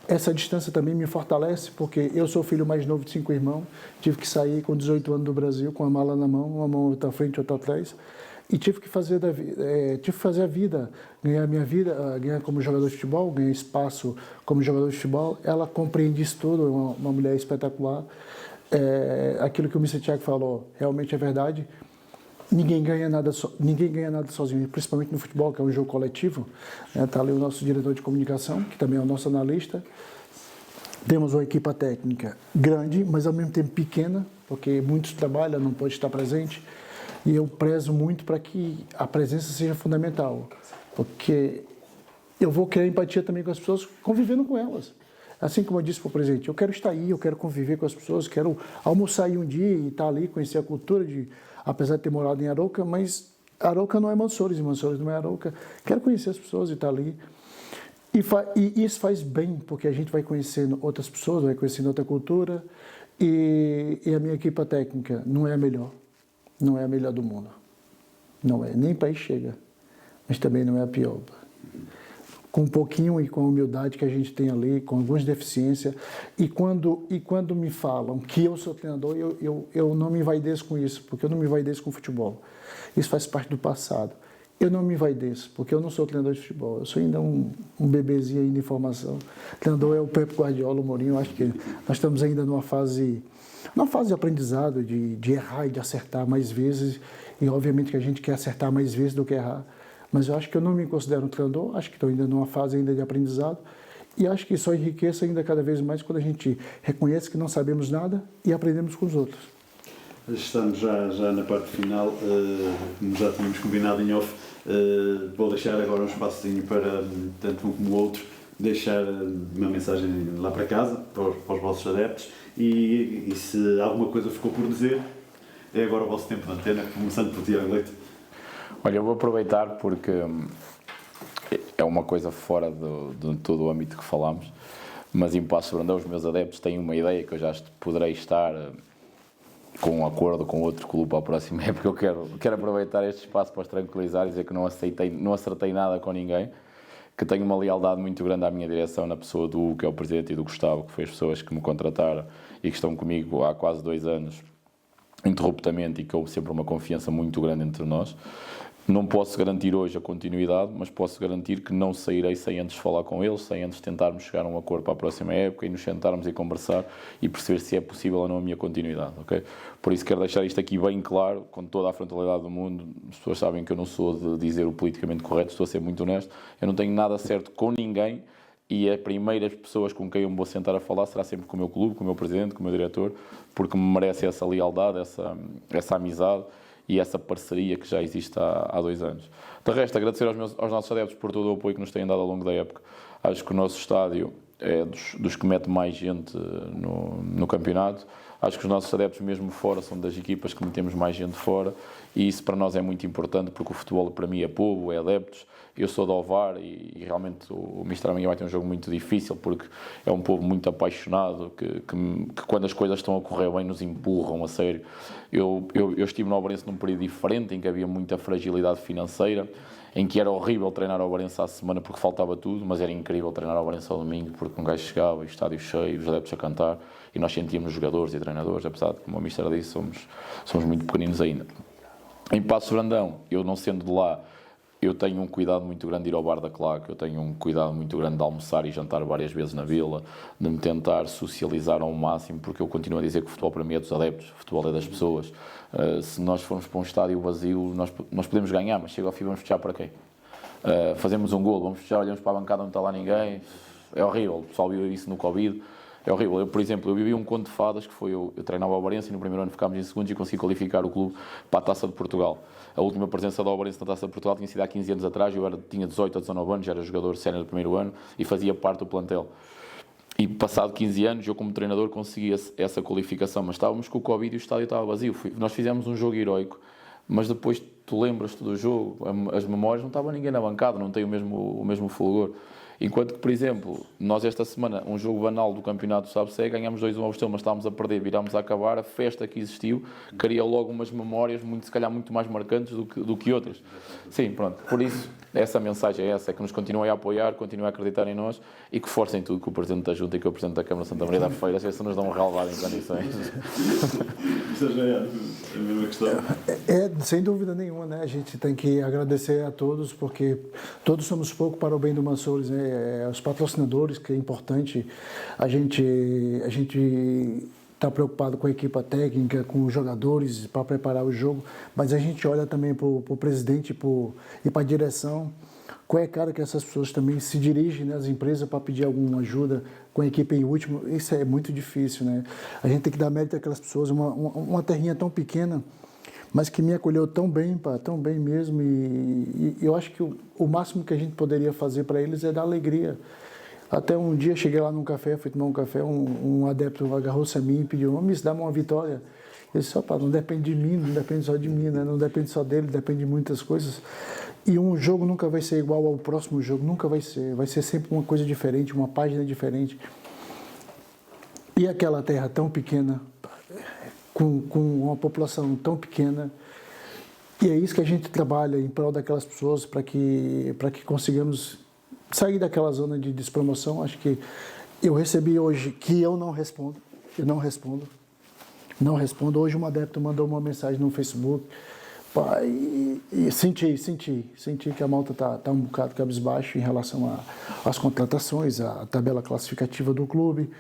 essa distância também me fortalece, porque eu sou o filho mais novo de 5 irmãos, tive que sair com 18 anos do Brasil, com a mala na mão, uma mão está à frente, outra atrás, e tive que fazer a vida, ganhar minha vida, ganhar como jogador de futebol, ganhar espaço como jogador de futebol. Ela compreende isso tudo, é uma mulher espetacular. Aquilo que o Mr. Thiago falou, realmente é verdade. Ninguém ganha nada sozinho, principalmente no futebol, que é um jogo coletivo. Está ali o nosso diretor de comunicação, que também é o nosso analista. Temos uma equipa técnica grande, mas ao mesmo tempo pequena, porque muitos trabalham, não pode estar presente, e eu prezo muito para que a presença seja fundamental, porque eu vou criar empatia também com as pessoas, convivendo com elas. Assim como eu disse para o presidente, eu quero estar aí, eu quero conviver com as pessoas, quero almoçar aí um dia e estar ali, conhecer a cultura, apesar de ter morado em Arouca, mas Arouca não é Mансores e Mансores não é Arouca. Quero conhecer as pessoas e estar ali. E isso faz bem, porque a gente vai conhecendo outras pessoas, vai conhecendo outra cultura, e a minha equipe técnica não é a melhor do mundo. Não é, nem para aí chega, mas também não é a pior. Com um pouquinho e com a humildade que a gente tem ali, com algumas deficiências, e quando me falam que eu sou treinador, eu não me envaideço com isso, porque eu não me envaideço com futebol. Isso faz parte do passado. Eu não me envaideço, porque eu não sou treinador de futebol, eu sou ainda um bebezinho ainda em formação. O treinador é o Pep Guardiola, o Mourinho. Acho que nós estamos ainda numa fase de aprendizado, de errar e de acertar mais vezes, e obviamente que a gente quer acertar mais vezes do que errar. Mas eu acho que eu não me considero um treinador, acho que estou ainda numa fase ainda de aprendizado, e acho que só enriquece ainda cada vez mais quando a gente reconhece que não sabemos nada e aprendemos com os outros. Estamos já na parte final, como já tínhamos combinado em off, vou deixar agora um espaçozinho para, tanto um como o outro, deixar uma mensagem lá para casa, para os vossos adeptos, e se alguma coisa ficou por dizer, é agora o vosso tempo de antena, começando por Tiago Leite. Olha, eu vou aproveitar porque é uma coisa fora de todo o âmbito que falámos, mas em Paços de Brandão os meus adeptos têm uma ideia que eu já poderei estar com um acordo com outro clube para a próxima época. Eu quero aproveitar este espaço para os tranquilizar e dizer que não acertei nada com ninguém, que tenho uma lealdade muito grande à minha direção, na pessoa do Hugo, que é o presidente, e do Gustavo, que foi as pessoas que me contrataram e que estão comigo há quase 2 anos, interruptamente, e que houve sempre uma confiança muito grande entre nós. Não posso garantir hoje a continuidade, mas posso garantir que não sairei sem antes falar com eles, sem antes tentarmos chegar a um acordo para a próxima época e nos sentarmos e conversar e perceber se é possível ou não a minha continuidade, ok? Por isso quero deixar isto aqui bem claro, com toda a frontalidade do mundo. As pessoas sabem que eu não sou de dizer o politicamente correto, estou a ser muito honesto. Eu não tenho nada certo com ninguém e as primeiras pessoas com quem eu me vou sentar a falar será sempre com o meu clube, com o meu presidente, com o meu diretor, porque me merece essa lealdade, essa amizade e essa parceria que já existe há 2 anos. De resto, agradecer aos nossos adeptos por todo o apoio que nos têm dado ao longo da época. Acho que o nosso estádio é dos que mete mais gente no campeonato. Acho que os nossos adeptos, mesmo fora, são das equipas que metemos mais gente fora, e isso para nós é muito importante, porque o futebol para mim é povo, é adeptos. Eu sou de Ovar e realmente o Mister amanhã vai ter um jogo muito difícil, porque é um povo muito apaixonado, que quando as coisas estão a correr bem nos empurram a sério. Eu estive no Ovarense num período diferente, em que havia muita fragilidade financeira, em que era horrível treinar ao Ovarense à semana porque faltava tudo, mas era incrível treinar ao Ovarense ao domingo, porque um gajo chegava, o estádio cheio, os adeptos a cantar, e nós sentíamos jogadores e treinadores, apesar de, como o Mister disse, somos muito pequeninos ainda. Em Paços de Brandão, eu não sendo de lá, eu tenho um cuidado muito grande de ir ao bar da Claque, eu tenho um cuidado muito grande de almoçar e jantar várias vezes na vila, de me tentar socializar ao máximo, porque eu continuo a dizer que o futebol para mim é dos adeptos, o futebol é das pessoas. Se nós formos para um estádio vazio, nós podemos ganhar, mas chega ao fim, vamos fechar para quem? Fazemos um golo, vamos fechar, olhamos para a bancada, não está lá ninguém, é horrível, o pessoal viu isso no Covid. É horrível. Eu, por exemplo, vivi um conto de fadas que foi eu treinava ao Ovarense e no primeiro ano ficámos em segundos e consegui qualificar o clube para a Taça de Portugal. A última presença do Ovarense na Taça de Portugal tinha sido há 15 anos atrás, eu tinha 18 ou 19 anos, já era jogador sénior do primeiro ano e fazia parte do plantel. E passado 15 anos, eu como treinador consegui essa qualificação, mas estávamos com o Covid e o estádio estava vazio. Nós fizemos um jogo heroico, mas depois tu lembras-te do jogo, as memórias, não estava ninguém na bancada, não tem o mesmo fulgor. Enquanto que, por exemplo, nós esta semana, um jogo banal do campeonato do SABCE, ganhámos 2-1 ao Estoril, mas estávamos a perder, virámos a acabar, a festa que existiu, cria logo umas memórias, se calhar muito mais marcantes do que outras. Sim, pronto, por isso, essa mensagem é essa, é que nos continuem a apoiar, continuem a acreditar em nós e que forcem tudo que o Presidente da Junta e que o Presidente da Câmara de Santa Maria da Feira, a ver se nos dão um relevado em condições. Isso já é a mesma questão. Sem dúvida nenhuma, né? A gente tem que agradecer a todos, porque todos somos pouco para o bem do Mансores, né? Os patrocinadores, que é importante a gente está preocupado com a equipa técnica, com os jogadores para preparar o jogo, mas a gente olha também para o presidente e para a direção. Qual é a cara que essas pessoas também se dirigem nas empresas para pedir alguma ajuda com a equipe em último? Isso é muito difícil, né? A gente tem que dar mérito àquelas pessoas, uma terrinha tão pequena, mas que me acolheu tão bem, pá, tão bem mesmo. E eu acho que o máximo que a gente poderia fazer para eles é dar alegria. Até um dia cheguei lá num café, fui tomar um café, um adepto agarrou-se a mim e pediu: "Me dá uma vitória". Eu disse: "Opa, não depende de mim, não depende só de mim, né? Não depende só dele, depende de muitas coisas". E um jogo nunca vai ser igual ao próximo jogo, nunca vai ser sempre uma coisa diferente, uma página diferente. E aquela terra tão pequena, com uma população tão pequena, e é isso que a gente trabalha em prol daquelas pessoas para que consigamos sair daquela zona de despromoção. Acho que eu recebi hoje que eu não respondo. Hoje um adepto mandou uma mensagem no Facebook, pá, e senti que a malta tá um bocado cabisbaixo em relação às contratações, à tabela classificativa do clube,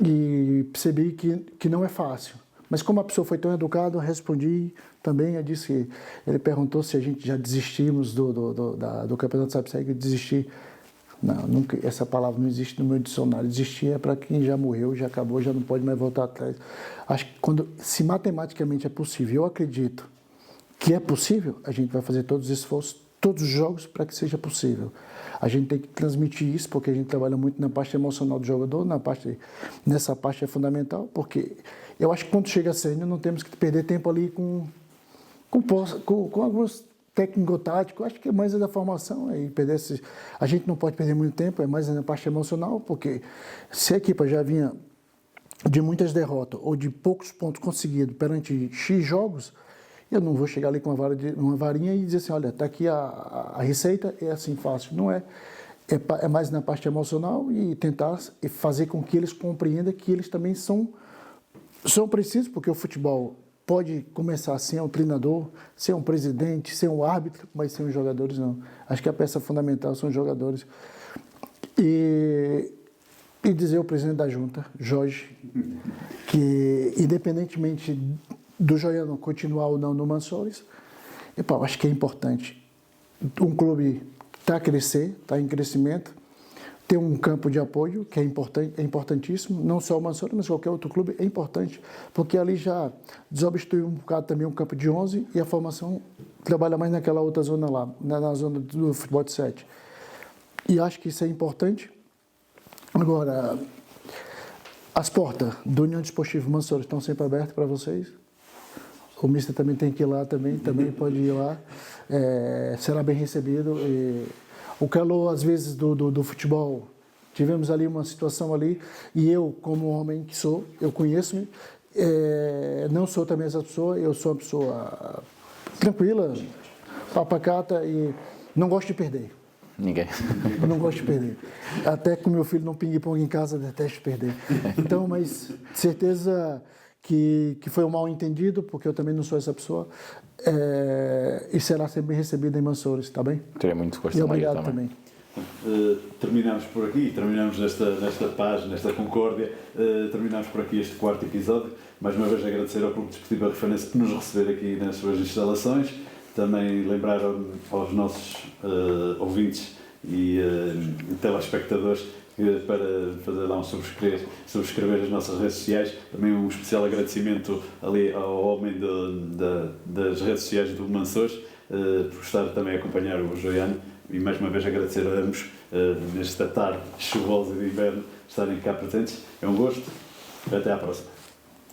e percebi que não é fácil. Mas como a pessoa foi tão educada, eu respondi também. Eu disse, ele perguntou se a gente já desistimos do Campeonato Sapseg. Desistir, não, nunca, essa palavra não existe no meu dicionário. Desistir é para quem já morreu, já acabou, já não pode mais voltar atrás. Acho que se matematicamente é possível, eu acredito que é possível, a gente vai fazer todos os esforços, todos os jogos para que seja possível. A gente tem que transmitir isso, porque a gente trabalha muito na parte emocional do jogador, nessa parte é fundamental, porque eu acho que quando chega a sênior não temos que perder tempo ali com alguns técnico-táticos. Acho que é mais da formação, a gente não pode perder muito tempo, é mais na parte emocional, porque se a equipa já vinha de muitas derrotas ou de poucos pontos conseguidos perante X jogos, eu não vou chegar ali com uma varinha e dizer assim: olha, está aqui a receita, é assim fácil. Não é. É mais na parte emocional e tentar fazer com que eles compreendam que eles também são precisos, porque o futebol pode começar sem um treinador, sem um presidente, sem um árbitro, mas sem os jogadores não. Acho que a peça fundamental são os jogadores. E dizer ao presidente da junta, Jorge, que independentemente do Joiano continuar ou não no Mansores, eu acho que é importante. Um clube está a crescer, está em crescimento, ter um campo de apoio, que é importantíssimo, não só o Mansores, mas qualquer outro clube é importante, porque ali já desobstrui um bocado também um campo de 11 e a formação trabalha mais naquela outra zona lá, na zona do futebol de 7. E acho que isso é importante. Agora, as portas do União Desportiva Mansores estão sempre abertas para vocês. O mister também tem que ir lá, também pode ir lá, será bem recebido. O calor, às vezes, do futebol, tivemos ali uma situação ali, e eu, como homem que sou, eu conheço-me, não sou também essa pessoa, eu sou uma pessoa tranquila, papacata, e não gosto de perder. Ninguém. Eu não gosto de perder. Até com meu filho no ping-pong em casa, detesto perder. Então, mas certeza que foi um mal entendido, porque eu também não sou essa pessoa, e será sempre bem recebido em Mansores, está bem? Terei muito gosto E obrigado também. Terminamos por aqui, terminamos nesta paz, nesta concórdia, terminamos por aqui este quarto episódio. Mais uma vez agradecer ao Clube Desportivo Barrefanense por nos receber aqui nas suas instalações. Também lembrar aos nossos ouvintes e telespectadores para fazer lá subscrever as nossas redes sociais. Também um especial agradecimento ali ao homem das redes sociais do Mansores, por estar também a acompanhar o Joiano, e mais uma vez agradecer a ambos nesta tarde chuvosa de inverno estarem cá presentes. É um gosto, até à próxima.